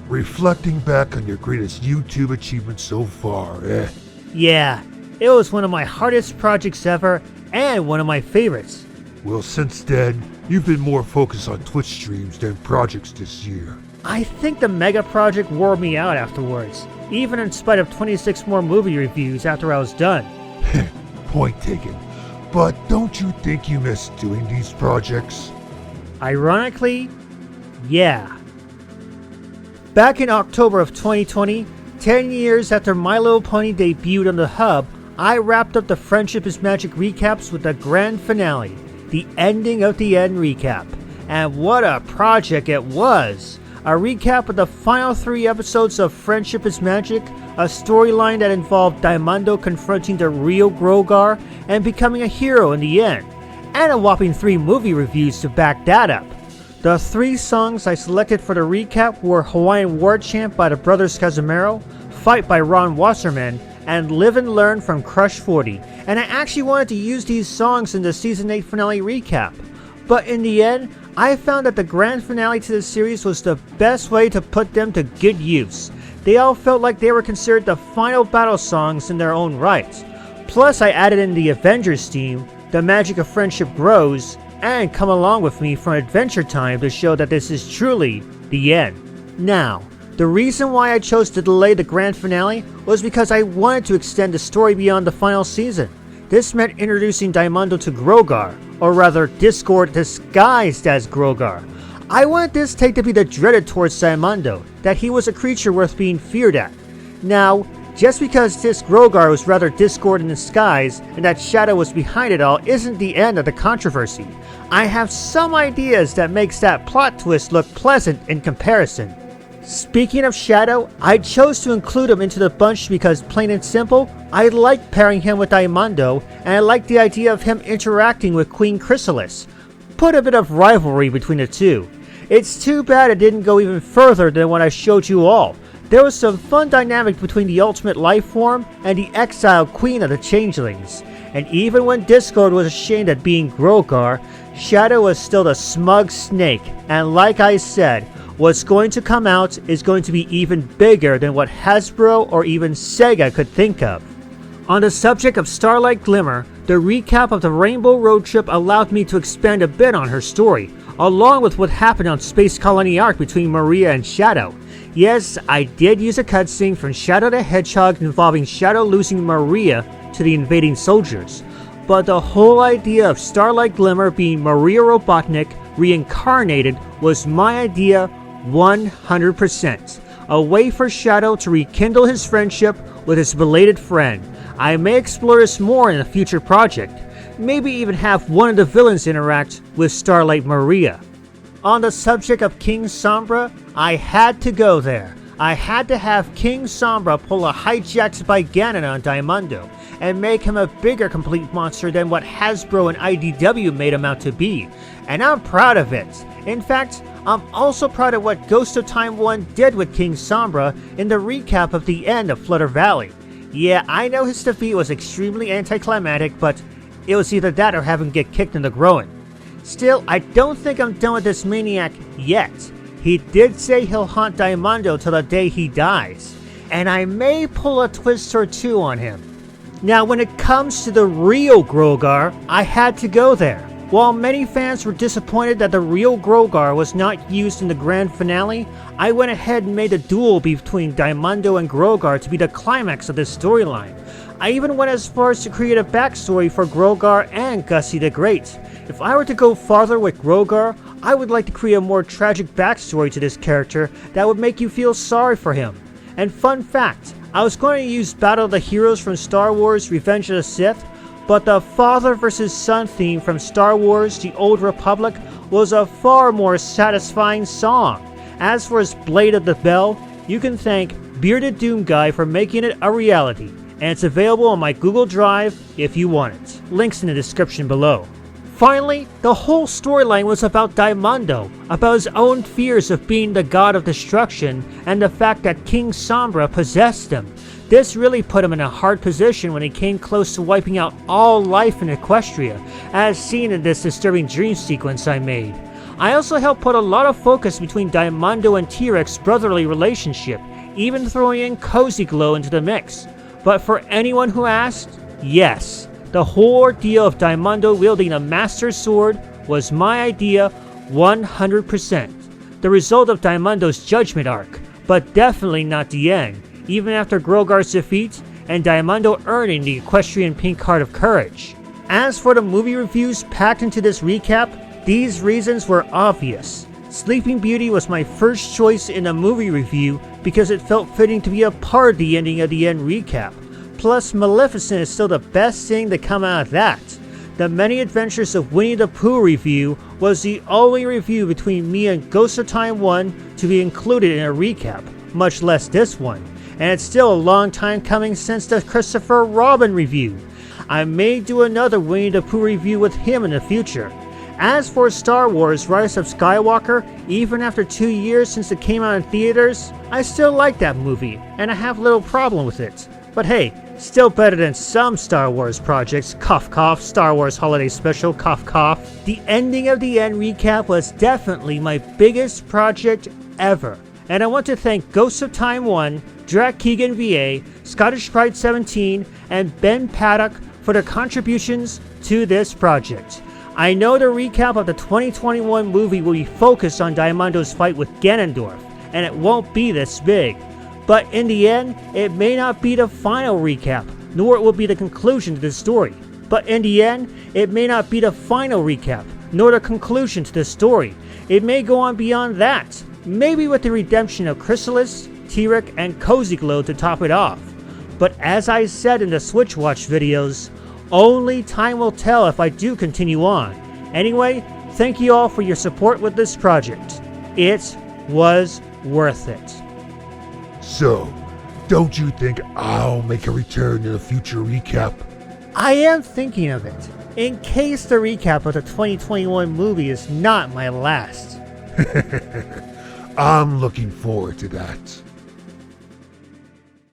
Reflecting back on your greatest YouTube achievement so far, Yeah, it was one of my hardest projects ever and one of my favorites. Well, since then, you've been more focused on Twitch streams than projects this year. I think the mega project wore me out afterwards, even in spite of 26 more movie reviews after I was done. Point taken. But don't you think you miss doing these projects? Ironically, yeah. Back in October of 2020, 10 years after My Little Pony debuted on the Hub, I wrapped up the Friendship is Magic recaps with the grand finale, the ending of the end recap. And what a project it was! A recap of the final 3 episodes of Friendship is Magic, a storyline that involved Daimando confronting the real Grogar and becoming a hero in the end, and a whopping 3 movie reviews to back that up. The 3 songs I selected for the recap were Hawaiian War Chant by the Brothers Casimiro, Fight by Ron Wasserman, and Live and Learn from Crush 40, and I actually wanted to use these songs in the Season 8 finale recap. But in the end, I found that the grand finale to the series was the best way to put them to good use. They all felt like they were considered the final battle songs in their own right. Plus I added in the Avengers theme, The Magic of Friendship Grows, and Come Along With Me from Adventure Time to show that this is truly the end. Now, the reason why I chose to delay the grand finale was because I wanted to extend the story beyond the final season. This meant introducing Daimando to Grogar, or rather Discord disguised as Grogar. I wanted this take to be the dreaded towards Daimando, that he was a creature worth being feared at. Now, just because this Grogar was rather Discord in disguise and that Shadow was behind it all isn't the end of the controversy. I have some ideas that makes that plot twist look pleasant in comparison. Speaking of Shadow, I chose to include him into the bunch because, plain and simple, I like pairing him with Daimando, and I like the idea of him interacting with Queen Chrysalis. Put a bit of rivalry between the two. It's too bad it didn't go even further than what I showed you all. There was some fun dynamic between the ultimate life form and the exiled Queen of the Changelings. And even when Discord was ashamed at being Grogar, Shadow was still the smug snake, and like I said, what's going to come out is going to be even bigger than what Hasbro or even Sega could think of. On the subject of Starlight Glimmer, the recap of the Rainbow Road Trip allowed me to expand a bit on her story, along with what happened on Space Colony Arc between Maria and Shadow. Yes, I did use a cutscene from Shadow the Hedgehog involving Shadow losing Maria to the invading soldiers, but the whole idea of Starlight Glimmer being Maria Robotnik reincarnated was my idea 100%. A way for Shadow to rekindle his friendship with his belated friend. I may explore this more in a future project. Maybe even have one of the villains interact with Starlight Maria. On the subject of King Sombra, I had to go there. I had to have King Sombra pull a hijacked by Ganon on Daimando and make him a bigger complete monster than what Hasbro and IDW made him out to be. And I'm proud of it. In fact, I'm also proud of what Ghost of Time 1 did with King Sombra in the recap of the end of Flutter Valley. Yeah, I know his defeat was extremely anticlimactic, but it was either that or have him get kicked in the groin. Still, I don't think I'm done with this maniac yet. He did say he'll haunt Daimando till the day he dies, and I may pull a twist or two on him. Now, when it comes to the real Grogar, I had to go there. While many fans were disappointed that the real Grogar was not used in the grand finale, I went ahead and made the duel between Daimando and Grogar to be the climax of this storyline. I even went as far as to create a backstory for Grogar and Gussie the Great. If I were to go farther with Grogar, I would like to create a more tragic backstory to this character that would make you feel sorry for him. And fun fact, I was going to use Battle of the Heroes from Star Wars Revenge of the Sith, but the father versus son theme from Star Wars The Old Republic was a far more satisfying song. As for his Blade of the Bell, you can thank Bearded Doom Guy for making it a reality, and it's available on my Google Drive if you want it. Links in the description below. Finally, the whole storyline was about Daimando, about his own fears of being the god of destruction, and the fact that King Sombra possessed him. This really put him in a hard position when he came close to wiping out all life in Equestria, as seen in this disturbing dream sequence I made. I also helped put a lot of focus between Daimando and T-Rex's brotherly relationship, even throwing in Cozy Glow into the mix. But for anyone who asked, yes, the whole ordeal of Daimando wielding a master sword was my idea 100%. The result of Daimando's judgment arc, but definitely not the end, even after Grogar's defeat and Daimando earning the equestrian pink heart of courage. As for the movie reviews packed into this recap, these reasons were obvious. Sleeping Beauty was my first choice in a movie review because it felt fitting to be a part of the ending of the end recap. Plus, Maleficent is still the best thing to come out of that. The Many Adventures of Winnie the Pooh review was the only review between me and Ghost of Time 1 to be included in a recap, much less this one. And it's still a long time coming since the Christopher Robin review. I may do another Winnie the Pooh review with him in the future. As for Star Wars Rise of Skywalker, even after 2 years since it came out in theaters, I still like that movie, and I have little problem with it. But hey, still better than some Star Wars projects, cough cough, Star Wars Holiday Special, cough cough. The ending of the end recap was definitely my biggest project ever. And I want to thank Ghosts of Time 1, Drac Keegan VA, Scottish Pride 17, and Ben Paddock for their contributions to this project. I know the recap of the 2021 movie will be focused on Daimando's fight with Ganondorf, and it won't be this big. But in the end, it may not be the final recap, nor it will be the conclusion to the story. But in the end, it may not be the final recap, nor the conclusion to the story. It may go on beyond that, maybe with the redemption of Chrysalis, T-Rex, and Cozy Glow to top it off. But as I said in the Switch Watch videos, only time will tell if I do continue on. Anyway, thank you all for your support with this project. It was worth it. So, don't you think I'll make a return in a future recap? I am thinking of it, in case the recap of the 2021 movie is not my last. I'm looking forward to that.